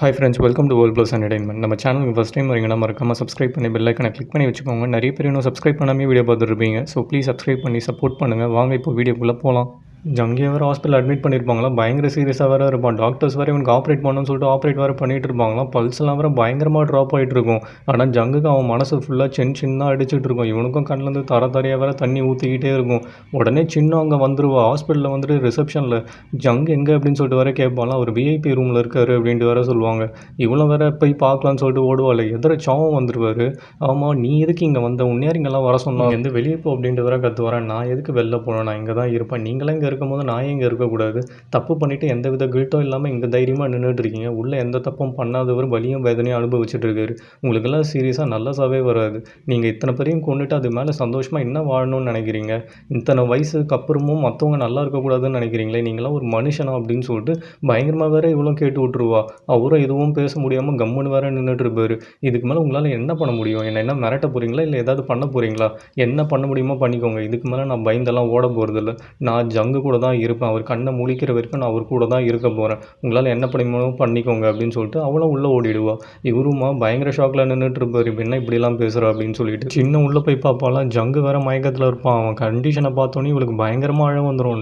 Hi friends, welcome to world plus entertainment. நம்ம சேனலுக்கு first time வரீங்கன்னா மறக்காமல் சப்ஸ்கிரைப் பண்ணி பெல் ஐக்கனை கிளிக் பண்ணி வச்சுக்கோங்க. நிறைய பேர் இன்னும் சப்ஸ்கிரைப் பண்ணாமே வீடியோ பார்த்துருப்பீங்க. ஸோ ப்ளீஸ் சப்ஸ்கிரைப் பண்ணி சப்போர்ட் பண்ணுங்கள். வாங்க இப்போ வீடியோக்குள்ளே போகலாம். ஜங்கி வேறு ஹாஸ்பிட்டல் அட்மிட் பண்ணியிருப்பாங்களா, பயங்கர சீரியஸாக வேறு இருப்பான். டாக்டர்ஸ் வேறு இவனுக்கு ஆப்ரேட் பண்ணணும்னு சொல்லிட்டு ஆப்ரேட் வேறு பண்ணிகிட்டு இருப்பாங்களாம். பல்ஸ்லாம் வேறு பயங்கரமாக ட்ராப் ஆகிட்டு இருக்கும். ஆனால் ஜங்குக்கு அவன் மனசு ஃபுல்லாக சின்னாக அடிச்சுட்டு இருக்கும். இவனுக்கும் கண்ணிலேருந்து தரையாக வேறு தண்ணி ஊற்றிக்கிட்டே இருக்கும். உடனே சின்ன அங்கே வந்துடுவா. ஹாஸ்பிட்டலில் வந்துட்டு ரிசப்ஷனில் ஜங்கு எங்கே அப்படின்னு சொல்லிட்டு வேறு கேட்பாலாம். அவர் விஐபி ரூமில் இருக்காரு அப்படின்ட்டு வேறு சொல்லுவாங்க. இவ்வளோ வேறு போய் பார்க்கலான்னு சொல்லிட்டு ஓடுவாள். எதிர சாவும் வந்துடுவார். ஆமாம், நீ எதுக்கு இங்கே வந்த, உன்னையார் இங்கெல்லாம் வர சொன்னால் எந்த வெளியே போ அப்படின்ட்டு வேறு கற்றுவரேன். நான் எதுக்கு வெளில போனேன், நான் இங்கே தான் இருப்பேன். நீங்களாம் இங்கே இருக்கும்போது நான் இங்கே இருக்கக்கூடாது. தப்பு பண்ணிவிட்டு எந்த வித கில்ட்டும் இல்லாமல் இங்கே தைரியமாக நின்றுட்டு இருக்கீங்க. உள்ளே எந்த தப்பும் பண்ணாதவர் வலியும் வேதனையும் அனுபவிச்சுட்டு இருக்காரு. உங்களுக்கெல்லாம் சீரியஸாக நல்லசாவே வராது. நீங்கள் இத்தனை பேரையும் கொண்டுட்டு அது மேலே சந்தோஷமாக என்ன வாழணும்னு நினைக்கிறீங்க? இத்தனை வயசுக்கு அப்புறமும் மற்றவங்க நல்லா இருக்கக்கூடாதுன்னு நினைக்கிறீங்களே, நீங்களாம் ஒரு மனுஷனா அப்படின்னு சொல்லிட்டு பயங்கரமாக வேறு இவ்வளோ கேட்டு விட்ருவா. அவரும் எதுவும் பேச முடியாமல் கம்முன்னு வேறு நின்றுட்டு இருப்பார். இதுக்கு மேலே உங்களால் என்ன பண்ண முடியும்? என்ன மிரட்ட போகிறீங்களா, இல்லை ஏதாவது பண்ண போகிறீங்களா? என்ன பண்ண முடியுமோ பண்ணிக்கோங்க. இதுக்கு மேலே நான் பயந்தெல்லாம் ஓட போகிறதில்ல. நான் ஜங்கு கூட தான் இருப்பேன். அவர் கண்ணை முழிக்கிற வரைக்கும் நான் அவர் கூட தான் இருக்க போகிறேன். உங்களால் என்ன பண்ணிக்கணுமோ பண்ணிக்கோங்க அப்படின்னு சொல்லிட்டு அவளும் உள்ளே ஓடிடுவா. இவருமா பயங்கர ஷாக்கில் நின்றுட்டு இருப்பார். இப்போ என்ன இப்படிலாம் பேசுகிறா அப்படின்னு சொல்லிட்டு சின்ன உள்ளே போய் பார்ப்பாலாம். ஜங்கு வேறு மயக்கத்தில் இருப்பான். அவன் கண்டிஷனை பார்த்தோன்னே இவளுக்கு பயங்கரமாக அழ வந்துடும்.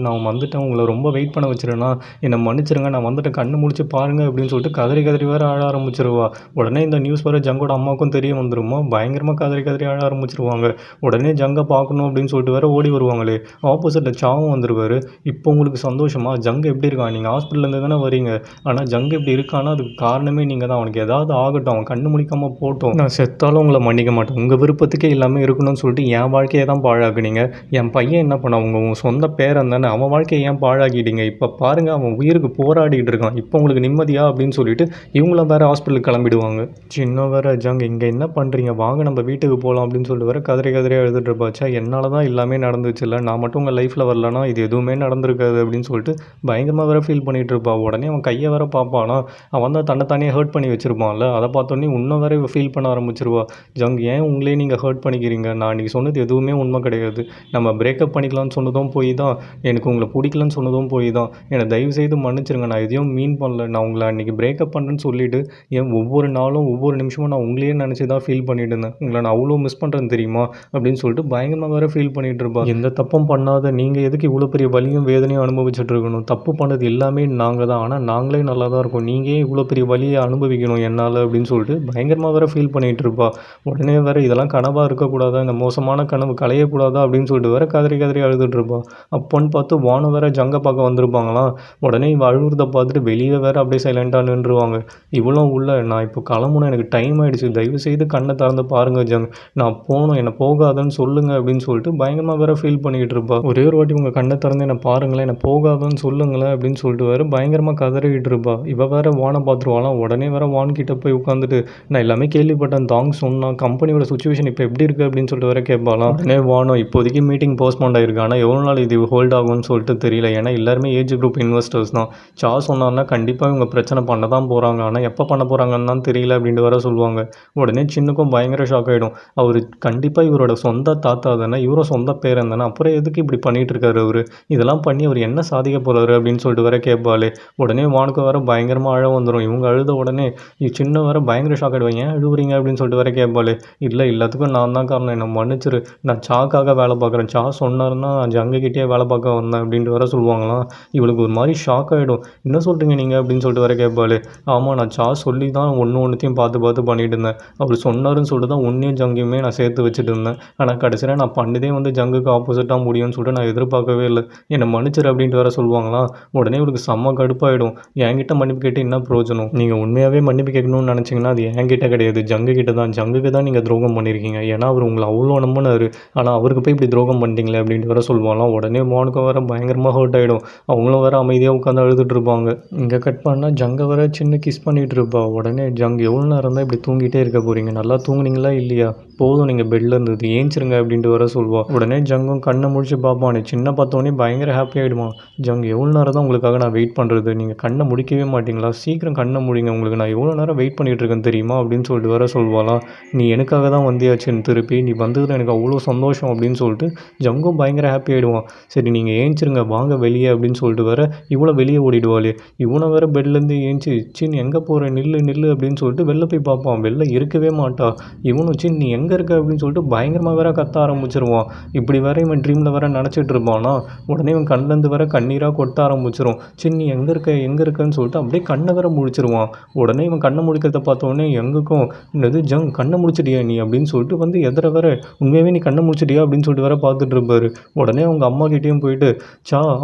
நான் வந்துட்டேன், உங்களை ரொம்ப வெயிட் பண்ண வச்சுருன்னா என்னை மன்னிச்சிருங்க, நான் வந்துட்டு கண்ணு முடிச்சு பாருங்கள் அப்படின்னு சொல்லிட்டு கதறி வேறு அழ ஆரம்பிச்சிருவா. உடனே இந்த நியூஸ் வேறு ஜங்கோட அம்மாவுக்கும் தெரிய வந்துருமா. பயங்கரமாக கதறி அழ ஆரம்பிச்சிருவாங்க. உடனே ஜங்கை பார்க்கணும் அப்படின்னு சொல்லிட்டு வேறு ஓடி வருவாங்களே. ஆப்போசிட்டில் சாவும் வந்துடுவார். இப்போ உங்களுக்கு சந்தோஷமா? ஜங்கு எப்படி இருக்கான்? நீங்கள் ஹாஸ்பிட்டல்லேருந்து தானே வரீங்க. ஆனால் ஜங்கு இப்படி இருக்கான்னா அதுக்கு காரணமே நீங்கள் தான். அவனுக்கு ஏதாவது ஆகட்டும், அவன் கண்ணு முடிக்காமல் போட்டோம், நான் செத்தாலும் உங்களை மன்னிக்க மாட்டேன். உங்கள் விருப்பத்துக்கே எல்லாமே இருக்கணும்னு சொல்லிட்டு என் வாழ்க்கையை தான் பாழாக்குனீங்க. என் பையன் என்ன பண்ண, உங்கள் சொந்த பேரன் தானே, அவன் வாழ்க்கையை ஏன் பாழாக்கிட்டீங்க? இப்போ பாருங்கள், அவன் உயிருக்கு போராடிட்டு இருக்கான். இப்போ உங்களுக்கு நிம்மதியா அப்படின்னு சொல்லிட்டு இவங்களும் வேறு ஹாஸ்பிட்டலுக்கு கிளம்பிடுவாங்க. சின்ன வேறு ஜங்கு இங்கே என்ன பண்ணுறீங்க, வாங்க நம்ம வீட்டுக்கு போகலாம் அப்படின்னு சொல்லிட்டு வேறு கதறி எழுதிட்டு இருப்பாச்சா. என்னால் தான் எல்லாமே நடந்துச்சு இல்லை, நான் மட்டும் உங்கள் லைஃப்பில் வரலன்னா இது எதுவுமே நடந்திருக்காது அப்படின்னு சொல்லிட்டு பயங்கரமாக வேறு ஃபீல் பண்ணிகிட்டு இருப்பாள். உடனே அவன் கையை வேறு பார்ப்பானா. அவன் தான் தன்னைத்தானே ஹர்ட் பண்ணி வச்சுருப்பான்ல. அதை பார்த்தோன்னே இன்னும் வேறு ஃபீல் பண்ண ஆரம்பிச்சிருவா. ஜங், ஏன் உங்களே நீங்கள் ஹர்ட் பண்ணிக்கிறீங்க? நான் இன்றைக்கி சொன்னது எதுவுமே உண்மை கிடையாது. நம்ம பிரேக்கப் பண்ணிக்கலாம்னு சொன்னதும் போய் தான், எனக்கு உங்களை பிடிக்கலன்னு சொன்னதும் போய் தான். என்னை தயவுசெய்து மன்னிச்சிருங்க, நான் எதையும் மீன் பண்ணல. நான் உங்களை அன்றைக்கி பிரேக்கப் பண்ணுறேன்னு சொல்லிவிட்டு ஏன் ஒவ்வொரு நாளும் ஒவ்வொரு நிமிஷமும் நான் உங்களையே நினச்சி தான் ஃபீல் பண்ணிட்டு இருந்தேன். உங்களை நான் அவ்வளோ மிஸ் பண்ணுறேன்னு தெரியுமா அப்படின்னு சொல்லிட்டு பயங்கரமாக வேறு ஃபீல் பண்ணிகிட்டு இருப்பா. எந்த தப்பும் பண்ணாத நீங்கள் எதுக்கு இவ்வளோ பெரிய வலியும் வேதனையும் அனுபவிச்சுட்டு இருக்கணும்? தப்பு பண்ணது எல்லாமே நாங்கள் தான். ஆனால் நாங்களே நல்லா தான் இருக்கோம். நீங்கள் இவ்வளோ பெரிய வலியை அனுபவிக்கணும் என்னால் அப்படின்னு சொல்லிட்டு பயங்கரமாக வேறு ஃபீல் பண்ணிகிட்டு இருப்பா. உடனே வேறு இதெல்லாம் கனவாக இருக்கக்கூடாதா, இந்த மோசமான கனவு களையக்கூடாதா அப்படின்னு சொல்லிட்டு வேறு கதறி அழுதுட்டு இருப்பா. அப்போன்னு பார்த்து வானம் வேறு ஜங்கை பார்க்க வந்திருப்பாங்களாம். உடனே இவள் அழுகுறத பார்த்துட்டு வெளியே வேறு அப்படியே சைலண்ட்டாக நின்றுருவாங்க. இவ்வளோ உள்ள, நான் இப்போ கிளம்பணும், எனக்கு டைம் ஆகிடுச்சு, தயவுசெய்து கண்ணை திறந்து பாருங்கள் ஜங், நான் போகணும், என்னை போகாதன்னு சொல்லுங்கள் அப்படின்னு சொல்லிட்டு பயங்கரமாக வேறு ஃபீல் பண்ணிக்கிட்டு இருப்பா. ஒரே ஒரு வாட்டி உங்கள் கண்ணை திறந்து என்னை பாருங்களேன், என்னை போகாதன்னு சொல்லுங்களேன் அப்படின்னு சொல்லிட்டு வேறு பயங்கரமாக கதறிக்கிட்டு இருப்பா. இவள் வேறு வானை பார்த்துருவாளாம். உடனே வேறு வான்கிட்ட போய் உட்காந்துட்டு, நான் எல்லாமே கேள்விப்பட்டேன், தாங் சொன்னான், கம்பெனியோட சுச்சுவேஷன் இப்போ எப்படி இருக்குது அப்படின்னு சொல்லிட்டு வேறு கேட்பாலாம். உடனே வானம், இப்போதைக்கு மீட்டிங் போஸ்ட்போன் ஆகிருக்கு, ஆனால் எவ்வளோ நாள் இது ஹோல்ட் ஆகும்னு சொல்லிட்டு தெரியல. ஏன்னா எல்லாருமே ஏஜ் குரூப் இன்வெஸ்டர்ஸ் தான். சா சொன்னார்னா கண்டிப்பாக இவங்க பிரச்சனை பண்ண தான் போகிறாங்க, ஆனால் எப்போ பண்ண போகிறாங்கன்னு தான் தெரியல அப்படின்ட்டு வேறு சொல்லுவாங்க. உடனே சின்னுக்கும் பயங்கர ஷாக் ஆகிடும். அவர் கண்டிப்பாக இவரோட சொந்த தாத்தா தானே, இவரும் சொந்த பேரன் தானே, அப்புறம் எதுக்கு இப்படி பண்ணிகிட்டு இருக்காரு அவர், இதெல்லாம் பண்ணி அவர் என்ன சாதிக்க போகிறாரு அப்படின்னு சொல்லிட்டு வேற கேட்பாளே. உடனே வானுக்கு வேற பயங்கரமாக அழ வந்துடும். இவங்க அழுத உடனே சின்ன வேற பயங்கர ஷாக் ஆகிடுவாங்க. ஏன் அழுவுறீங்க அப்படின்னு சொல்லிட்டு வேற கேட்பாளே. இல்லை, எல்லாத்துக்கும் நான் தான் காரணம், என்னை மன்னிச்சிரு, நான் சாக்காக வேலை பார்க்குறேன், சா சொன்னாருன்னா நான் ஜங்ககிட்டே வேலை பார்க்க வந்தேன் அப்படின்ட்டு வேற சொல்லுவாங்களாம். இவளுக்கு ஒரு மாதிரி ஷாக் ஆகிடும். என்ன சொல்கிறீங்க நீங்கள் அப்படின்னு சொல்லிட்டு வேற கேட்பாளே. ஆமாம், நான் சா சொல்லி தான் ஒன்றுத்தையும் பார்த்து பண்ணிட்டு இருந்தேன். அவர் சொன்னாருன்னு சொல்லிட்டு தான் ஒன்றையும் ஜங்கையுமே நான் சேர்த்து வச்சுட்டு இருந்தேன். ஆனால் கடைசியில் நான் பண்ணதே வந்து ஜங்குக்கு ஆப்போசிட்டாக முடியும்னு சொல்லிட்டு நான் எதிர்பார்க்கவே இல்லை. என்னை மன்னிச்சிரு அப்படின்ட்டு வேற சொல்லுவாங்களாம். உடனே இவளுக்கு செம்ம கடுப்பாயிடும். என்கிட்ட மன்னிப்பு கேட்டு என்ன பிரயோஜனம்? நீங்கள் உண்மையாகவே மன்னிப்பு கேட்கணும்னு நினச்சிங்கன்னா அது என்கிட்ட கிடையாது, ஜங்கு கிட்ட தான். ஜங்குக்கு தான் நீங்கள் துரோகம் பண்ணியிருக்கீங்க. ஏன்னா அவர் உங்களை அவ்வளோ நம்பினார், ஆனால் அவருக்கு போய் இப்படி துரோகம் பண்ணிட்டீங்களே அப்படின்ட்டு வேற சொல்லுவாங்களாம். உடனே மோனுக்கும் வேற பயங்கரமாக ஹர்ட் ஆகிடும். அவங்களும் வேற அமைதியாக உட்காந்து அழுதுட்டு இருப்பாங்க. இங்கே கட் பண்ணால் ஜங்கை வேற சின்ன கிஸ் பண்ணிகிட்டு இருப்பா. உடனே ஜங், எவ்வளோ நேரம் தான் இப்படி தூங்கிட்டே இருக்க போகிறீங்க? நல்லா தூங்குனீங்களா இல்லையா? போதும், நீங்கள் பெட்டில் இருந்தது ஏஞ்சிருங்க அப்படின்ட்டு வேற சொல்லுவாள். உடனே ஜங்கும் கண்ணை முடிச்சு பார்ப்பான். சின்ன பார்த்த பார்த்தோன்னே பயங்கர ஹாப்பி ஆகிடுவான். ஜங் எவ்வளோ நேரம் தான் உங்களுக்காக நான் வெயிட் பண்ணுறது, நீங்கள் கண்ணை முடிக்கவே மாட்டிங்களா, சீக்கிரம் கண்ணை முடிங்க, உங்களுக்கு நான் எவ்வளோ நேரம் வெயிட் பண்ணிகிட்ருக்கேன் தெரியுமா அப்படின்னு சொல்லிட்டு வேற சொல்வாளாம். நீ எனக்காக தான் வந்தியாச்சுன்னு திருப்பி, நீ வந்ததில் எனக்கு அவ்வளோ சந்தோஷம் அப்படின்னு சொல்லிட்டு ஜங்கும் பயங்கர ஹாப்பி ஆகிடுவான். சரி நீங்கள் ஏஞ்சிருங்க வாங்க வெளியே அப்படின்னு சொல்லிட்டு வேற இவனை வெளியே ஓடிடுவாளே. இவனை வேற பெட்லேருந்து ஏஞ்சி சின் எங்கே போகிற நில்லு நில்லு அப்படின்னு சொல்லிட்டு வெளில போய் பார்ப்பான். வெளில இருக்கவே மாட்டா. இவனும் சின் நீ எங்கே இருக்க அப்படின்னு சொல்லிட்டு பயங்கரமாக வேற கத்த ஆரம்பிச்சிருவான். இப்படி வேற இவன் ட்ரீமில் வேற நினச்சிட்டு இருப்பானா. உடனே இவன் கண்ணிலேருந்து வேற கண்ணீராக கொட்ட ஆரம்பிச்சிரும். சின் நீ எங்கே இருக்கன்னு சொல்லிட்டு அப்படியே கண்ணை வேற முழிச்சிருவான். உடனே இவன் கண்ணை முடிக்கிறத பார்த்தோடனே எங்குக்கும் என்னது ஜங் கண்ணை முடிச்சிட்டியா நீ அப்படின்னு சொல்லிட்டு வந்து எதிர வேற உண்மையாகவே நீ கண்ணை முடிச்சிட்டியா அப்படின்னு சொல்லிட்டு வேற பார்த்துட்டு இருப்பாரு. உடனே அவங்க அம்மா கிட்டேயும் போயிட்டு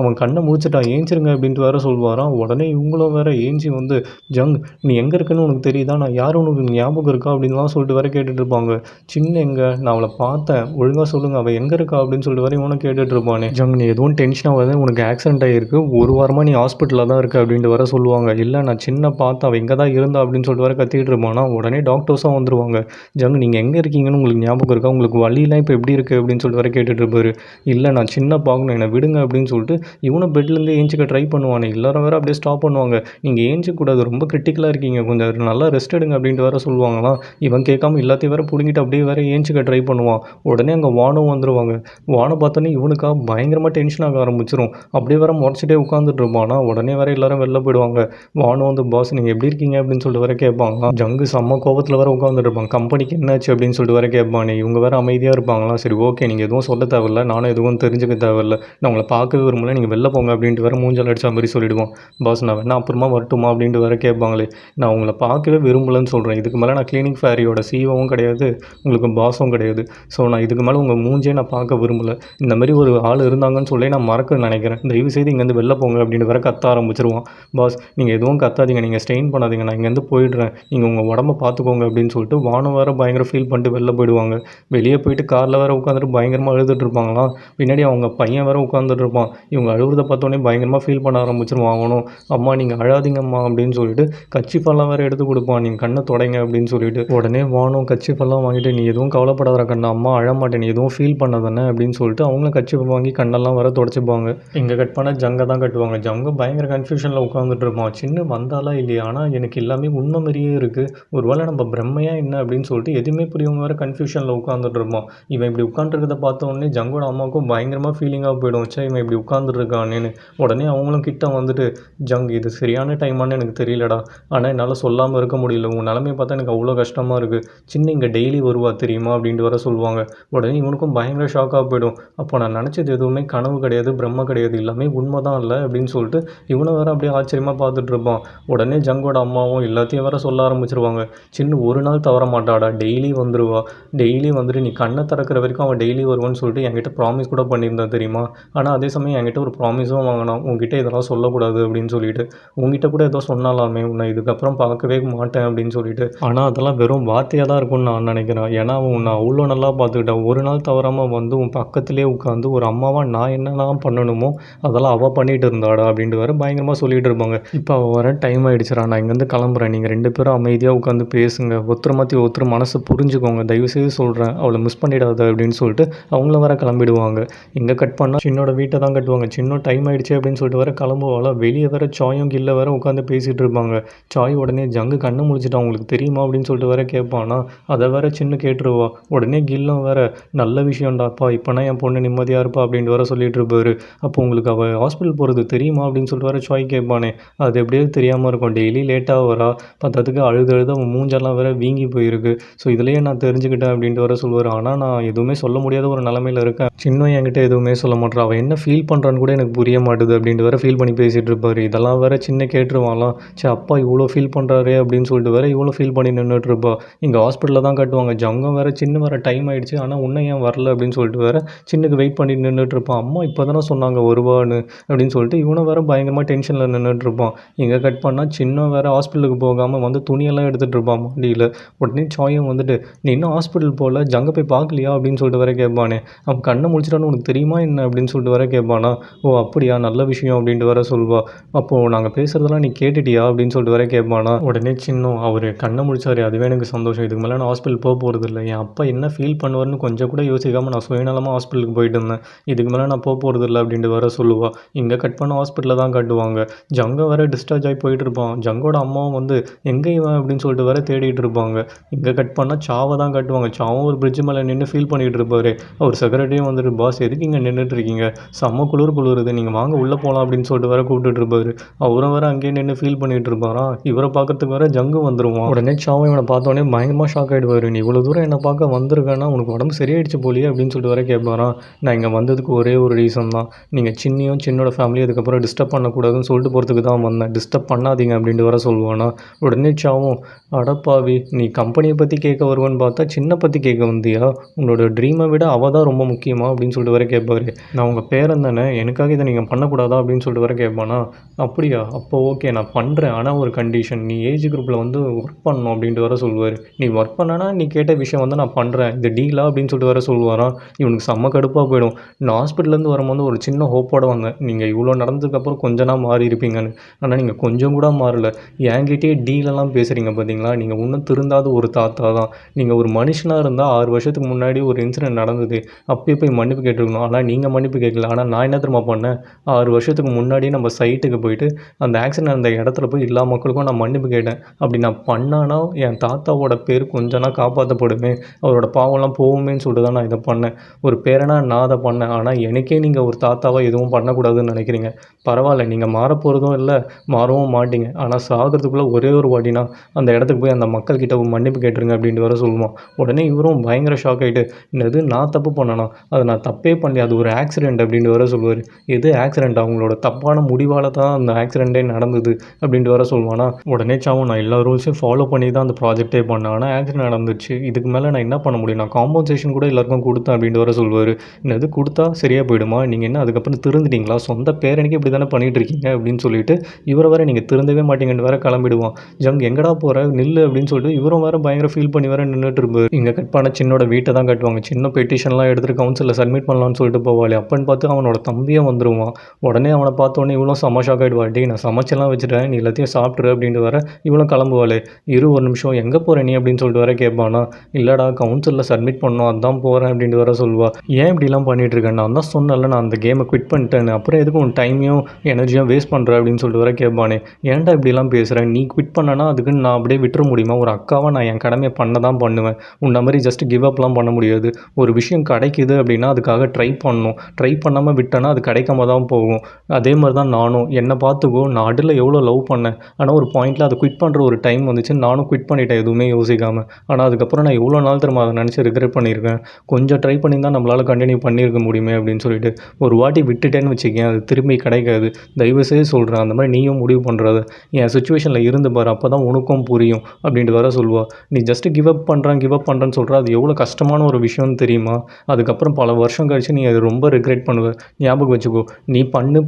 அவன் கண்ணை முடிச்சிட்டான் ஏஞ்சிருங்க அப்படின்ட்டு வேற சொல்வாராம். உடனே இவங்களும் வேற ஏஞ்சி வந்து ஜங் நீ எங்கே இருக்குன்னு உனக்கு தெரியுதா, நான் யாரும் உனக்கு ஞாபகம் இருக்கா அப்படின்லாம் சொல்லிட்டு வேற கேட்டுட்டு இருப்பாங்க. சின்ன எங்கே நான் அவளை பார்த்தேன் ஒழுங்காக சொல்லுங்கள் அவள் எங்கே இருக்கா அப்படின்னு சொல்லிட்டு வரை இவனை கேட்டுட்டு இருப்பானே. ஜங் நீ எதுவும் டென்ஷன் ஆகாது, உனக்கு ஆக்சிடென்ட் ஆகிருக்கு, ஒரு வாரமாக நீ ஹாஸ்பிட்டலில் தான் இருக்க அப்படின்ட்டு வர சொல்லுவாங்க. இல்லை நான் சின்ன பார்த்தேன் அவள் எங்கே தான் இருந்தா அப்படின்னு சொல்லிட்டு வர கத்திக்கிட்டு இருப்பானா. உடனே டாக்டர்ஸாக வந்துருவாங்க. ஜங் நீங்கள் எங்கே இருக்கீங்கன்னு உங்களுக்கு ஞாபகம் இருக்கா, உங்களுக்கு வலியெல்லாம் இப்போ எப்படி இருக்குது அப்படின்னு சொல்லிட்டு வர கேட்டுட்டு இருப்பாரு. இல்லை நான் சின்ன பார்க்கணும் என்னை விடுங்க அப்படின்னு சொல்லிட்டு இவனை பெட்லேருந்து ஏஞ்சிக்க ட்ரை பண்ணுவானே. எல்லாரும் வேறு அப்படியே ஸ்டாப் பண்ணுவாங்க. நீங்கள் ஏஞ்சிக்கூடாது ரொம்ப கிரிட்டிக்கலாக இருக்கீங்க, கொஞ்சம் நல்லா ரெஸ்ட் எடுங்க அப்படின்ட்டு வேற சொல்லுவாங்களாம். இவன் கேட்காம எல்லாத்தையும் வேற பிடுங்கிட்டு அப்படியே வேற ஏஞ்சிக்க ட்ரை பண்ணுவான். உடனே அங்கே வானம் வந்துடுவாங்க. வானம் பார்த்தோன்னே இவனுக்காக பயங்கரமாக டென்ஷன் ஆக ஆரம்பிச்சிடும். அப்படியே வேற முறைச்சிட்டே உட்காந்துட்டு இருப்பானா. உடனே வேற எல்லாரும் வெளில போயிடுவாங்க. வானம் வந்து பாஸ் நீங்கள் எப்படி இருக்கீங்க அப்படின்னு சொல்லிட்டு வேற கேட்பாங்க. ஜங்கு செம்ம கோபத்தில் வேற உட்காந்துட்டு இருப்பாங்க. கம்பெனிக்கு என்னாச்சு அப்படின்னு சொல்லிட்டு வேற கேட்பானே. இவங்க வேற அமைதியாக இருப்பாங்களாம். சரி ஓகே நீங்கள் எதுவும் சொல்ல தேவையில்ல, நானும் எதுவும் தெரிஞ்சுக்க தேவையில்ல, நான் உங்களை பார்க்கவே விரும்பல, நீங்கள் வெளில போங்க அப்படின்ட்டு வேற மூஞ்சல் அடிச்ச மாதிரி சொல்லிவிடுவோம். பாஸ் நான் வேணா அப்புறமா வரட்டுமா அப்படின்ட்டு வேற கேட்பாங்களே. நான் உங்களை பார்க்கவே விரும்பலன்னு சொல்கிறேன். இதுக்கு மேலே நான் கிளினிக் ஃபேரியோட சிஓவும் கிடையாது, உங்களுக்கு பாஸும் கிடையாது. ஸோ நான் இதுக்கு மேலே உங்கள் மூஞ்சே நான் பார்க்க விரும்பலை. இந்த மாதிரி ஒரு ஆள் இருந்தாங்கன்னு சொல்லி நான் மறக்க நினைக்கிறேன். தயவுசெய்து இங்கேருந்து வெளில போங்க அப்படின்னு வேற கத்த ஆரம்பிச்சிருவான். பாஸ் நீங்கள் எதுவும் கத்தாதீங்க, நீங்கள் ஸ்ட்ரெயின் பண்ணாதீங்க, நான் இங்கேருந்து போயிடுறேன், நீங்கள் உங்கள் உடம்ப பார்த்துக்கோங்க அப்படின்னு சொல்லிட்டு வானம் வேறு பயங்கர ஃபீல் பண்ணிட்டு வெளில போயிடுவாங்க. வெளியே போயிட்டு காரில் வேறு உட்காந்துட்டு பயங்கரமாக அழுதுட்டு இருப்பாங்களாம். பின்னாடி அவங்க பையன் வேறு உட்காந்துட்டு இருப்பான். இவங்க அழுகுறத பார்த்தோன்னே பயங்கரமாக ஃபீல் பண்ண ஆரம்பிச்சிருவான். அவனும் அம்மா நீங்கள் அழாதீங்கம்மா அப்படின்னு சொல்லிட்டு கச்சிஃபெல்லாம் வேறு எடுத்து கொடுப்பான். நீங்கள் கண்ணை தொடைங்க அப்படின்னு சொல்லிட்டு உடனே வானம் கச்சிஃபெல்லாம் வாங்கிட்டு நீ எதுவும் கவலைப்படாத கண்ணா, அம்மா அழமாட்டேன், நீ எதுவும் ஃபீல் பண்ணதானே அப்படின்னு சொல்லிட்டு அவங்களும் கச்சிஃபை வாங்கி கண்ணெல்லாம் வர தொடச்சிப்பாங்க. இங்கே கட் பண்ணால் ஜங்கை தான் கட்டுவாங்க. ஜங்கு பயங்கர கன்ஃபியூஷனில் உட்காந்துட்டு இருப்பான். சின்ன வந்தாலா இல்லையா, ஆனால் எனக்கு எல்லாமே உண்மை மாதிரியே இருக்குது, ஒருவேளை நம்ம பிரம்மையா என்ன அப்படின்னு சொல்லிட்டு எதுவுமே புரியவங்க வேறு கன்ஃபியூஷனில் உட்காந்துட்டு இருப்பான். இவன் இப்படி உட்காந்துருக்கதை பார்த்த உடனே ஜங்கோட அம்மாவுக்கும் பயங்கரமாக ஃபீலிங்காக போயிடும். சே இவன் இப்படி உட்காந்துருக்கானேன்னு. உடனே அவங்களும் கிட்ட வந்துட்டு ஜங் இது சரியான டைமானு எனக்கு தெரியலடா, ஆனால் என்னால் சொல்லாமல் இருக்க முடியல, உன் நிலமையை பார்த்தா எனக்கு அவ்வளோ கஷ்டமாக இருக்குது, சின்ன இங்கே டெய்லி வருவா தெரியுமா அப்படின்ட்டு வர சொல்லுவாங்க. உடனே இவனுக்கும் பயங்கர ஷாக்காக போயிடும். அப்போ நான் நினச்சது எதுவுமே கனவு கிடையாது, பிரம்ம கிடையாது, எல்லாமே உண்மை தான் இல்லை அப்படின்னு சொல்லிட்டு இவனை வேறு அப்படியே ஆச்சரியமாக பார்த்துட்டு இருப்பான். உடனே ஜங்கோட அம்மாவும் எல்லாத்தையும் வேற சொல்ல ஆரம்பிச்சிருவாங்க. சின்ன ஒரு நாள் தவற மாட்டாடா, டெய்லி வந்துடுவா, டெய்லி வந்துட்டு நீ கண்ணை திறக்கிற வரைக்கும் அவன் டெய்லி வருவான்னு சொல்லிட்டு என்கிட்ட ப்ராமிஸ் கூட பண்ணியிருந்தான் தெரியுமா, ஆனால் அதே சமயம் என்கிட்ட ஒரு ப்ராமிஸும் வாங்கினான், உங்ககிட்ட இதெல்லாம் சொல்லக்கூடாது அப்படின்னு சொல்லிட்டு, உங்ககிட்ட கூட ஏதோ சொன்னாலாமே உன்னை இதுக்கப்புறம் பார்க்கவே மாட்டேன் அப்படின்னு சொல்லிட்டு, ஆனால் அதெல்லாம் வெறும் வார்த்தையாக தான் இருக்கும்னு நான் நினைக்கிறேன். ஏன்னா அவன் உன்னை அவ்வளோ நல்லா பார்த்துக்கிட்டான், ஒரு நாள் தவறாமல் வந்து உன் பக்கத்துலேயே உட்காந்து ஒரு அம்மாவாக நான் என்னெல்லாம் பண்ணணுமோ அதெல்லாம் அவள் பண்ணிகிட்டு இருந்தாடா அப்படின்ட்டு வேறு பயங்கரமாக சொல்லிகிட்டு இருப்பாங்க. இப்போ அவள் வர டைம் ஆகிடுச்சுரா, நான் இங்கேருந்து கிளம்புறேன், நீங்கள் 2 பேரும் அமைதியாக உட்காந்து பேசுங்க, ஒருத்தர் மாற்றி ஒருத்தர் மனசை புரிஞ்சுக்கோங்க, தயவுசெய்து சொல்கிறேன், அவளை மிஸ் பண்ணிடாத அப்படின்னு சொல்லிட்டு அவங்கள வர கிளம்பிடுவாங்க. இங்கே கட் பண்ணால் சின்னோட வீட்டை தான் கட்டுவாங்க. சின்ன டைம் ஆகிடுச்சு அப்படின்னு சொல்லிட்டு வர கிளம்புவாளா. வெளியே வேற சாயும் கில்ல வேற உட்காந்து பேசிகிட்டு இருப்பாங்க. சாய் உடனே ஜங்கு கண்ணு முழிச்சிட்டான் உங்களுக்கு தெரியுமா அப்படின்னு சொல்லிட்டு வேற கேட்பானா. அதை வேற சின்ன கேட்டுருவா. உடனே கில்லும் வேற நல்ல விஷயம்டாப்பா, இப்போனா என் பொண்ணு நிம்மதியாக இருப்பா அப்படின்ட்டு வர சொல்லிட்டு இருப்பாரு. அப்போ உங்களுக்கு அவள் ஹாஸ்பிட்டல் போகிறது தெரியுமா அப்படின்னு சொல்லிட்டு வர சாய் கேட்பானே. அது எப்படியே தெரியாமல் இருக்கும், டெய்லி லேட்டாக வரா, பத்தத்துக்கு அழுது அவன் மூஞ்செல்லாம் வேற வீங்கி போயிருக்கு, ஸோ இதுலேயே நான் தெரிஞ்சுக்கிட்டேன் அப்படின்ட்டு வர சொல்லுவார். ஆனால் நான் எதுவுமே சொல்ல முடியாத ஒரு நிலமையில் இருக்கேன், சின்ன என்கிட்ட எதுவுமே சொல்ல மாட்டேன், அவள் என்ன ஃபீல் பண்ணுறான்னு கூட எனக்கு புரிய மாட்டுது அப்படின்ட்டு வேற ஃபீல் பண்ணி பேசிகிட்டு இருப்பார். இதெல்லாம் வேற சின்ன கேட்டுருவாங்களாம். சரி அப்பா இவ்வளோ ஃபீல் பண்ணுறாரே அப்படின்னு சொல்லிட்டு வேற இவ்வளோ ஃபீல் பண்ணி நின்றுட்டு இருப்பா. இங்கே ஹாஸ்பிட்டலில் தான் கட்டுவாங்க. ஜங்கம் வேற சின்ன வேற டைம் ஆகிடுச்சு, ஆனால் உன்னை ஏன் வரல அப்படின்னு சொல்லிட்டு வேற சின்னக்கு வெயிட் பண்ணி நின்றுட்டு இருப்பான். அம்மா இப்போ தானே சொன்னாங்க வருவான்னு அப்படின்னு சொல்லிட்டு இவனை வேற பயங்கரமாக டென்ஷனில் நின்றுட்டு இருப்பான். இங்கே கட் பண்ணால் சின்ன வேற ஹாஸ்பிட்டலுக்கு போகாமல் வந்து துணியெல்லாம் எடுத்துகிட்டு இருப்பான் மாடியில். உடனே சாயும் வந்துட்டு நீ இன்னும் ஹாஸ்பிட்டல் போகல, ஜங்க போய் பார்க்கலையா அப்படின்னு சொல்லிட்டு வேற கேட்பானே. அவன் கண்ணை முடிச்சிட்டான்னு உனக்கு தெரியுமா என்ன அப்படின்னு சொல்லிட்டு வேற கேட்பானா. ஓ அப்படியா, நல்ல விஷயம் அப்படின்ட்டு வேற சொல்வா. அப்போது நாங்கள் பேசுகிறதெல்லாம் நீ கேட்டுட்டியா அப்படின்னு சொல்லிட்டு வேற கேட்பானா. உடனே சின்ன அவர் கண்ணை முடிச்சாரு, அதுவே எனக்கு சந்தோஷம், இதுக்கு மேலே நான் ஹாஸ்பிட்டல் போகிறது இல்லை, என் அப்பா என்ன ஃபீல் பண்ணுவார்னு கொஞ்சம் கூட யோசிக்காமல் நான் சுயநலமாக ஹாஸ்பிட்டலுக்கு போயிட்டு இருந்தேன், இதுக்கு மேலே நான் நான் போகிறதில்ல அப்படின்ட்டு வேற சொல்லுவாள். இங்கே கட் பண்ண ஹாஸ்பிட்டலில் தான் காட்டுவாங்க. ஜங்கம் வேற டிஸ்சார்ஜ் ஆகி போயிட்டுருப்பான். ஜங்கோட அம்மாவும் வந்து எங்கே இவன் அப்படின்னு சொல்லிட்டு வேற தேடிட்டு இருப்பாங்க. இங்கே கட் பண்ணால் சாவை தான் காட்டுவாங்க. சாவும் ஒரு பிரிட்ஜ் மேலே நின்று ஃபீல் பண்ணிகிட்டு இருப்பார். அவர் செக்ரட்டரியும் வந்துட்டு, பாஸ் எதுக்கு இங்கே நின்றுட்டு இருக்கீங்க, செம்ம குளிருது, நீங்கள் வாங்க உள்ளே போகலாம் அப்படின்னு சொல்லிட்டு வேற கூப்பிட்டுட்டு இருப்பாரு. அவரும் வேற அங்கேயே நின்று ஃபீல் பண்ணிகிட்டு இருப்பாராம். இவரை பார்க்கறதுக்கு வேற ஜங்கு வந்துடுவான். உடனே சாவும் இவனை பார்த்தோன்னே பயங்கரமாக ஷாக் ஆகிடுவார். நீ இவ்வளோ தூரம் என்னை பார்க்க வந்திருக்கேன்னா உனக்கு உடம்பு சரியாயிடுச்சு போலியே அப்படின்னு சொல்லிட்டு வேற கேட்பாரான். நான் இங்கே வந்ததுக்கு ஒரே ஒரு ரீசன் தான், நீங்கள் சின்னோட ஃபேமிலி அதுக்கப்புறம் டிஸ்டர்ப் பண்ணக்கூடாதுன்னு சொல்லிட்டு போகிறதுக்கு தான் வந்தேன், டிஸ்டர்ப் பண்ணாதீங்க அப்படின்ட்டு வர சொல்லுவானா. உடனே சாவும், அடப்பாவி நீ கம்பெனியை பற்றி கேட்க வருவேன்னு பார்த்தா சின்ன பற்றி கேட்க வந்தியா, உன்னோட ட்ரீமை விட அவள் தான் ரொம்ப முக்கியமா அப்படின்னு சொல்லிட்டு வர கேட்பாரு. நான் உங்கள் பேரன் தானே, எனக்காக இதை நீங்கள் பண்ணக்கூடாதா அப்படின்னு சொல்லிட்டு வர கேட்பானா. அப்படியா, அப்போ ஓகே நான் பண்ணுறேன், ஆனால் ஒரு கண்டிஷன், நீ ஏஜ் குரூப்பில் வந்து ஒர்க் பண்ணணும் அப்படின்ட்டு வர சொல்லுவார். நீ ஒர்க் பண்ணனா நீ கேட்ட விஷயம் வந்து நான் பண்ணுறேன், இது டீலா அப்படின்னு சொல்லிட்டு வர சொல்லுவாராம். இவனுக்கு செம்ம கடுப்பாக போயிடும். நான் ஹாஸ்பிட்டல்லேருந்து வரும்போது ஒரு சின்ன ஹோப்போட வந்தேன், நீங்கள் இவ்வளோ நடந்ததுக்கப்புறம் கொஞ்ச நாள் மாறி இருப்பீங்கன்னு. ஆனால் நீங்கள் கொஞ்சம் கூட மாறல. என்கிட்டயே டீலெல்லாம் பேசுகிறீங்க பார்த்தீங்களா, நீங்கள் இன்னும் திருந்தாத ஒரு தாத்தா தான். நீங்கள் ஒரு மனுஷனாக இருந்தால் 6 வருஷத்துக்கு முன்னாடி ஒரு இன்சிடென்ட் நடந்தது, அப்பயே போய் மன்னிப்பு கேட்டிருக்கணும். ஆனால் நீங்கள் மன்னிப்பு கேட்கல. ஆனால் நான் என்ன தெரியுமா பண்ணேன், 6 வருஷத்துக்கு முன்னாடியே நம்ம சைட்டுக்கு போயிட்டு அந்த ஆக்சிடென்ட் அந்த இடத்துல போய் எல்லா மக்களுக்கும் நான் மன்னிப்பு கேட்டேன். அப்படி நான் பண்ணானா என் தாத்தாவோட பேர் கொஞ்சம் நாள் காப்பாற்றப்படுமே, அவரோட பாவம்லாம் போகுமேன்னு சொல்லிட்டு தான் நான் இதை பண்ணேன். ஒரு பேரனா நான் அதை பண்ணேன். ஆனால் எனக்கே நீங்கள் ஒரு தாத்தாவாக எதுவும் பண்ணக்கூடாதுன்னு நினைக்கிறீங்க. பரவாயில்ல, நீங்கள் மாறப்போகிறதும் இல்லை, மாறவும் மாட்டீங்க. ஆனால் சாகிறதுக்குள்ளே ஒரே ஒரு வாட்டினா அந்த இடத்துக்கு போய் அந்த மக்கள்கிட்ட மன்னிப்பு கேட்டுருங்க அப்படின்ட்டு வர சொல்லுவான். உடனே இவரும் பயங்கர ஷாக் ஆகிட்டு, என்னது நான் தப்பு பண்ணனா, அது நான் தப்பே பண்ணல, அது ஒரு ஆக்சிடெண்ட் அப்படின்ட்டு வர சொல்லுவார். எது ஆக்சிடெண்ட், அவங்களோட தப்பான முடிவால் தான் அந்த ஆக்சிடெண்ட்டே நடந்தது அப்படின்ட்டு வர சொல்லுவானா. உடனே சாவும், நான் எல்லா ரூல்ஸையும் ஃபாலோ பண்ணி தான் அந்த ப்ராஜெக்டே பண்ணேன், ஆனால் ஆக்சிடெண்ட் நடந்துச்சு, இதுக்கு மேலே நான் என்ன பண்ண முடியும், நான் காம்பன்சேஷன் கூட எல்லாருக்கும் கொடுத்தேன் அப்படின்ட்டு வர சொல்லுவார். என்னது கொடுத்தா சரியாக போயிடுமா, நீங்கள் என்ன அதுக்கப்புறம் திருந்துட்டீங்களா, சொந்த பேரனுக்கு இப்படி தானே பண்ணிகிட்டு இருக்கீங்க அப்படின்னு சொல்லிட்டு இவரை வேற நீங்கள் திருந்தவே மாட்டீங்கன்னு வேற கிளம்பிடுவான். ஜங் எங்கடா போகிற நில்லு அப்படின்னு சொல்லிட்டு இவரும் வேற பயங்கர ஃபீல் பண்ணி வேற நின்றுட்டு இருப்பார். இங்கே கட் பண்ண சின்னோட வீட்டை தான் கட்டுவாங்க. சின்ன பெட்டிஷன்லாம் எடுத்துகிட்டு கவுன்சிலில் சப்மிட் பண்ணலான்னு சொல்லிட்டு போவாள். அப்பன்னு பார்த்து அவனோட தம்பியும் வந்துடுவான். உடனே அவனை பார்த்தோன்னே இவளும் செம்ம ஷாக் ஆகிடுவா. டேய் நான் சமைச்செல்லாம் வச்சுட்டேன், நீ எல்லாத்தையும் சாப்பிட்ரு அப்படின்ட்டு வர இவளும் கிளம்புவாளே. ஒரு நிமிஷம் எங்கே போகிற நீ அப்படின்னு சொல்லிட்டு வர கேட்பானா. இல்லைடா கவுன்சிலில் சப்மிட் பண்ணோம் அதான் போகிறேன் அப்படின்ட்டு வர சொல்லுவா. ஏன் இப்படிலாம் பண்ணிகிட்டு இருக்கேன், நான் தான் சொன்னல நான் அந்த கேமை குவிட் பண்ணிட்டேன்னு, அப்புறம் எதுக்கு உன் டைமையும் எனர்ஜியும் வேஸ்ட் பண்ணுற அப்படின்னு சொல்லிட்டு வர கேட்பானே. ஏன்டா இப்படிலாம் பேசுகிறேன், நீ குவிட் பண்ணனா அதுக்குன்னு நான் அப்படியே விட்டுற முடியுமா, ஒரு அக்காவாக நான் என் கடமையை பண்ண தான் பண்ணுவேன், உன்ன மாதிரி ஜஸ்ட் கிவ் அப்லாம் பண்ண முடியாது. ஒரு விஷயம் கிடைக்குது அப்படின்னா அதுக்காக ட்ரை பண்ணணும், ட்ரை பண்ணாமல் விட்டேன்னா அது கிடைக்காம தான் போகும். அதே மாதிரி தான் நானும், என்னை பார்த்துக்கோ, நான் அடில் எவ்வளோ லவ் பண்ணேன், ஆனால் ஒரு பாயிண்டில் அதை குவிட் பண்ணுற ஒரு டைம் வந்துச்சு, நானும் குவிட் பண்ணிட்டேன் எதுவுமே யோசிக்காமல். ஆனால் அதுக்கப்புறம் நான் எவ்வளோ நாள் திரும்ப அதை நினச்சி ரிக்ரெட் பண்ணியிருக்கேன். கொஞ்சம் ட்ரை பண்ணி தான் நம்மளால் கண்டினியூ பண்ணியிருக்க முடியுமே அப்படின்னு சொல்லிட்டு. ஒரு வாட்டி விட்டுட்டேன்னு வச்சுக்கேன், அது திரும்பி கிடைக்காது. தயவுசெய்து சொல்கிறேன், அந்த மாதிரி நீயும் முடிவு பண்ணுறத என் சுச்சுவேஷனில் இருந்து பாரு, அப்போ தான் உனக்கும் புரியும் அப்படின்ட்டு வர சொல்லுவாள். நீ ஜஸ்ட்டு கிவ் அப் பண்ணுறேன்னு சொல்கிற, அது எவ்வளோ கஷ்டமான ஒரு விஷயம்னு தெரியுமா, அதுக்கப்புறம் பல வருஷம் கழிச்சு நீ அதை ரொம்ப ரிக்ரெட் பண்ணுவ, ஞாபகம் வச்சுக்கோ. நீ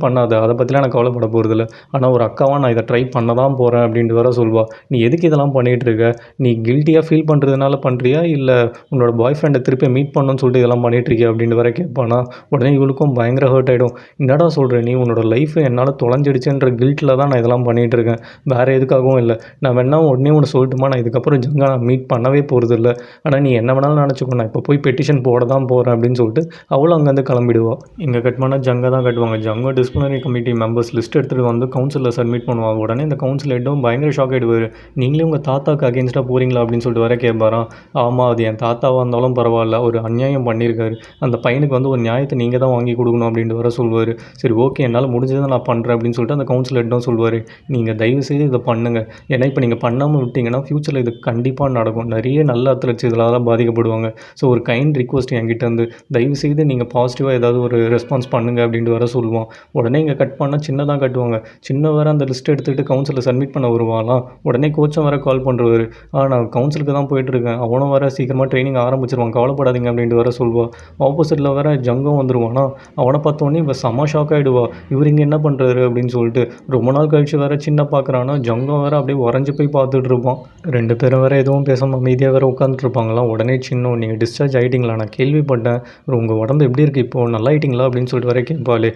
பண்ணாத, அதை பற்றிலாம் நான் கவலைப்பட போகிறதில்ல, ஆனால் ஒரு அக்காவாக நான் இதை ட்ரை பண்ண தான் போகிறேன் அப்படின்ட்டு வர சொல்லுவாள். நீ எதுக்கு இதெல்லாம் பண்ணிகிட்டு இருக்க, நீ கில்ட்டியாக ஃபீல் பண்ணுறதுனால பண்ணுறியா, இல்லை உன்னோட பாய் ஃப்ரெண்டை திருப்பி மீட் பண்ணணும்னு சொல்லிட்டு இதெல்லாம் பண்ணிகிட்ருக்கியா அப்படின்ட்டு வர கேட்பானா. உடனே இவளுக்கும் பயங்கர ஹர்ட் ஆகிடும். என்னடா சொல்கிற நீ, உன்னோட லைஃப் என்னால் தொலைஞ்சிடுச்சுன்ற கில்ட்டில் தான் நான் இதெல்லாம் பண்ணிகிட்ருக்கேன், வேறு எதுக்காகவும் இல்லை. நான் வேணா உடனே ஒன்று சொல்லட்டுமா, நான் இதுக்கப்புறம் ஜங்கா நான் மீட் பண்ணவே போகிறதில்ல, ஆனால் நீ என்ன வேணாலும் நினச்சிக்கோ, நான் இப்போ போய் பெட்டிஷன் போட தான் போகிறேன் அப்படின்னு சொல்லிட்டு அவளும் அங்கேருந்து கிளம்பிடுவாள். இங்கே கட் பண்ணால் ஜங்கை தான் கட்டுவாங்க. ஜங்கை டிசிப்ளினரி கமிட்டி மெம்பர்ஸ் லிஸ்ட் எடுத்துகிட்டு வந்து கவுன்சிலில் சப்மிட் பண்ணுவாங்க. உடனே இந்த கவுன்சில் ஹெட்டும் பயங்கர ஷாக் ஆகிடுவார். நீங்களே உங்கள் தாத்தாக்கு அகேன்ஸ்டாக போகிறீங்களா அப்படின்னு சொல்லிட்டு வர கேட்பாராம். ஆமாம், அது என் தாத்தாவாக இருந்தாலும் பரவாயில்ல, ஒரு அநியாயம் பண்ணியிருக்காரு, அந்த பையனுக்கு வந்து ஒரு நியாயத்தை நீங்கள் தான் வாங்கி கொடுக்கணும் அப்படின்ட்டு வர சொல்லுவார். சரி ஓகே, என்னால் முடிஞ்சதை நான் பண்ணுறேன் அப்படின்னு சொல்லிட்டு அந்த கவுன்சில் ஹெட்டும் சொல்லுவார். நீங்கள் தயவுசெய்து இதை பண்ணுங்கள், ஏன்னா இப்போ நீங்கள் பண்ணாமல் விட்டிங்கன்னா ஃப்யூச்சரில் இது கண்டிப்பாக நடக்கும், நிறைய நல்ல அத்லெட்ஸ் இதனால பாதிக்கப்படுவாங்க. ஸோ ஒரு கைண்ட் ரிக்வஸ்ட் என்கிட்ட இருந்து தயவுசெய்து நீங்கள் பாசிட்டிவாக ஏதாவது ஒரு ரெஸ்பான்ஸ் பண்ணுங்கள் அப்படின்ட்டு வர சொல்லுவான். உடனே இங்கே கட் பண்ணால் சின்னதாக கட்டுவாங்க. சின்ன வேறு அந்த லிஸ்ட் எடுத்துகிட்டு கவுன்சிலில் சப்மிட் பண்ண வருவாங்களாம். உடனே கோச்சும் வேறு கால் பண்ணுறவர். நான் கவுன்சிலுக்கு தான் போயிட்டுருக்கேன், அவனும் வேறு சீக்கிரமாக ட்ரைனிங் ஆரம்பிச்சிருவான், கவலைப்படாதீங்க அப்படின்ட்டு வர சொல்லுவாள். ஆப்போசிட்டில் வேறு ஜங்கும் வந்துடுவானா. அவனை பார்த்தோன்னே இவன் செம ஷாக் ஆகிடுவா, இவர் இங்கே என்ன பண்ணுறாரு அப்படின்னு சொல்லிட்டு. ரொம்ப நாள் கழிச்சு வேறு சின்ன பார்க்குறான்னா, ஜங்கம் வேறு அப்படியே உறைஞ்சி போய் பார்த்துட்டு இருப்பான். 2 பேரும் வேறு எதுவும் பேசாமல் அமைதியாக வேறு உட்காந்துட்ருப்பாங்களாம். உடனே சின்ன, நீங்கள் டிஸ்சார்ஜ் ஆகிட்டிங்களா, நான் கேள்விப்பட்டேன், உங்கள் உடம்பு எப்படி இருக்குது இப்போது, நல்லா ஆகிட்டிங்களா அப்படின்னு சொல்லிட்டு வர கேட்பாளே.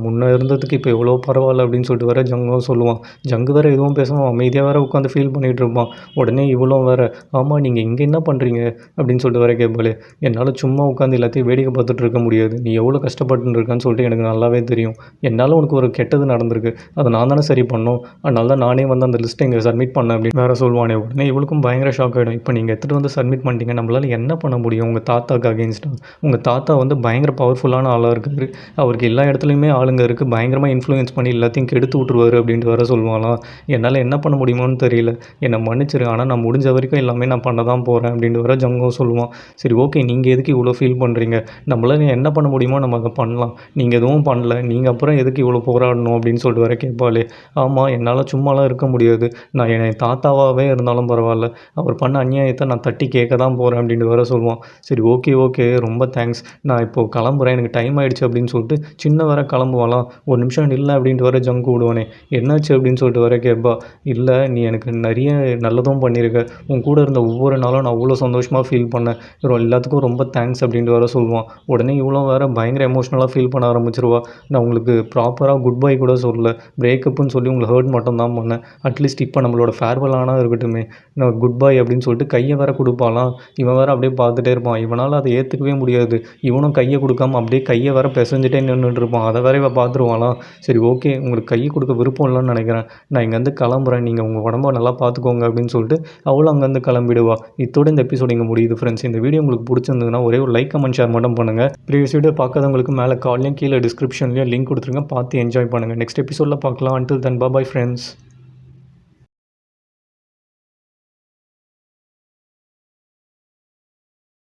முன்னே இருந்ததுக்கு இப்போ எவ்வளோ பரவாயில்ல அப்படின்னு சொல்லிட்டு வேறு ஜங்கும் சொல்லுவான். ஜங்கு வேறு எதுவும் பேசாமல் அமைதியாக வேறு உட்காந்து ஃபீல் பண்ணிகிட்டு இருப்பான். உடனே இவளும் வேறு, ஆமாம் நீங்கள் இங்கே என்ன பண்ணுறீங்க அப்படின்னு சொல்லிட்டு வர கேட்பாளே. என்னால் சும்மா உட்காந்து எல்லாத்தையும் வேடிக்கை பார்த்துட்டு இருக்க முடியாது, நீ எவ்வளோ எவ்வளோ கஷ்டப்பட்டுன்னு இருக்கேன்னு சொல்லிட்டு எனக்கு நல்லாவே தெரியும். என்னால உனக்கு ஒரு கெட்டது நடந்திருக்கு. அத நான் தானே சரி பண்ணணும். அதனால தான் நானே வந்து அந்த லிஸ்ட்ட இங்க சப்மிட் பண்ணேன் அப்படின்னு வேற சொல்லுவானே. உடனே இவளுக்கும் பயங்கர ஷாக் ஆயிடும். இப்ப நீங்க எடுத்துட்டு வந்து சப்மிட் பண்ணிட்டீங்க. நம்மளால என்ன பண்ண முடியும் உங்க தாத்தாக்கு அகைன்ஸ்ட்டா? உங்க தாத்தா வந்து பயங்கர பவர்ஃபுல்லான ஆளா இருக்காரு. அவருக்கு எல்லா இடத்துலயுமே ஆளுங்க இருக்கு. பயங்கரமா இன்ஃப்ளூயன்ஸ் பண்ணி எல்லாத்தையும் கெடுத்து விட்டுருவாரு அப்படின்ட்டு வேற சொல்லுவாளாம். என்னால என்ன பண்ண முடியுமோன்னு தெரியல. என்ன மன்னிச்சிரு. ஆனா நான் முடிஞ்ச வரைக்கும் எல்லாமே நான் பண்ண தான் போறேன் அப்படின்ட்டு வேற ஜங்கும் சொல்லுவான். சரி ஓகே. நீங்க எதுக்கு இவ்வளோ ஃபீல் பண்றீங்க? நம்மளால என்ன பண்ண முடியுமோ நம்ம அத பண்ணலாம். நீங்க எதுவும் பண்ணல. நீங்க அப்புறம் எதுக்கு இவ்வளோ போராடணும் அப்படின்னு சொல்லிட்டு வேற கேட்பாளே. ஆமா என்னால சும்மாலாம் இருக்க முடியாது. நான் என் தாத்தாவாவே இருந்தாலும் பரவாயில்ல. அவர் பண்ண அநியாயத்த நான் தட்டி கேட்க தான் போறேன் அப்படின்ட்டு வேற சொல்லுவான். சரி ஓகே, ஓகே. ரொம்ப தேங்க்ஸ். நான் இப்போ கிளம்புறேன். எனக்கு டைம் ஆயிடுச்சு அப்படின்னு சொல்லிட்டு சின்ன வேற கிளம்புவாளாம். ஒரு நிமிஷம் நில்ல அப்படின்ட்டு வேற ஜங்கு விடுவானே. என்னாச்சு அப்படின்னு சொல்லிட்டு வேற கேட்பா. இல்ல நீ எனக்கு நிறைய நல்லதும் பண்ணியிருக்க. உன் கூட இருந்த ஒவ்வொரு நாளும் நான் அவ்வளோ சந்தோஷமா ஃபீல் பண்ணேன். எல்லாத்துக்கும் ரொம்ப தேங்க்ஸ் அப்படின்ட்டு வேற சொல்லுவான். உடனே இவளும் வேற பயங்கர எமோஷனலா ஃபீல் பண்ண ஆரம்பிச்சுருவா. நான் உங்களுக்கு ப்ராப்பரா குட் பை கூட சொல்லல. பிரேக்கப்னு சொல்லி உங்கள ஹர்ட் மட்டும் தான் பண்ணேன். அட்லீஸ்ட் இப்போ நம்மளோட ஃபேர்வெல் ஆனா இருக்கட்டுமே. நான் குட் பை அப்படின்னு சொல்லிட்டு கைய வேற குடுப்பாளாம். இவன் வேற அப்படியே பார்த்துட்டே இருப்பான். இவனால அத ஏத்துக்கவே முடியாது. இவனும் கைய குடுக்காம அப்படியே கைய வேற பெசஞ்சுட்டே நின்னுட்டு இருப்பான். அத வேற இவ பார்த்துருவாளாம். சரி ஓகே. உங்களுக்கு கைய குடுக்க விருப்பம் இல்லன்னு நினைக்கிறேன். நான் இங்கேருந்து கிளம்புறேன். நீங்க உங்க உடம்ப நல்லா பார்த்துக்கோங்க அப்படின்னு சொல்லிட்டு அவளும் அங்கேருந்து கிளம்பிடுவா. இத்தோட இந்த எபிசோட் இங்க முடியுது ஃப்ரெண்ட்ஸ். இந்த வீடியோ உங்களுக்கு பிடிச்சிருந்ததுன்னா ஒரே ஒரு லைக், கமெண்ட், ஷேர் மட்டும் பண்ணுங்க. ப்ரீவியஸ் வீடியோ பார்க்காதவங்களுக்கு மேலே கால்லையும் கீழே டிஸ்கிரிப்ஷன்லையும் லிங்க் கொடுத்துருங்க. பார்த்து என்ஜாய் பண்ணுங்க. நெக்ஸ்ட் எபிசோடில் பார்க்கலாம். Until then bye friends.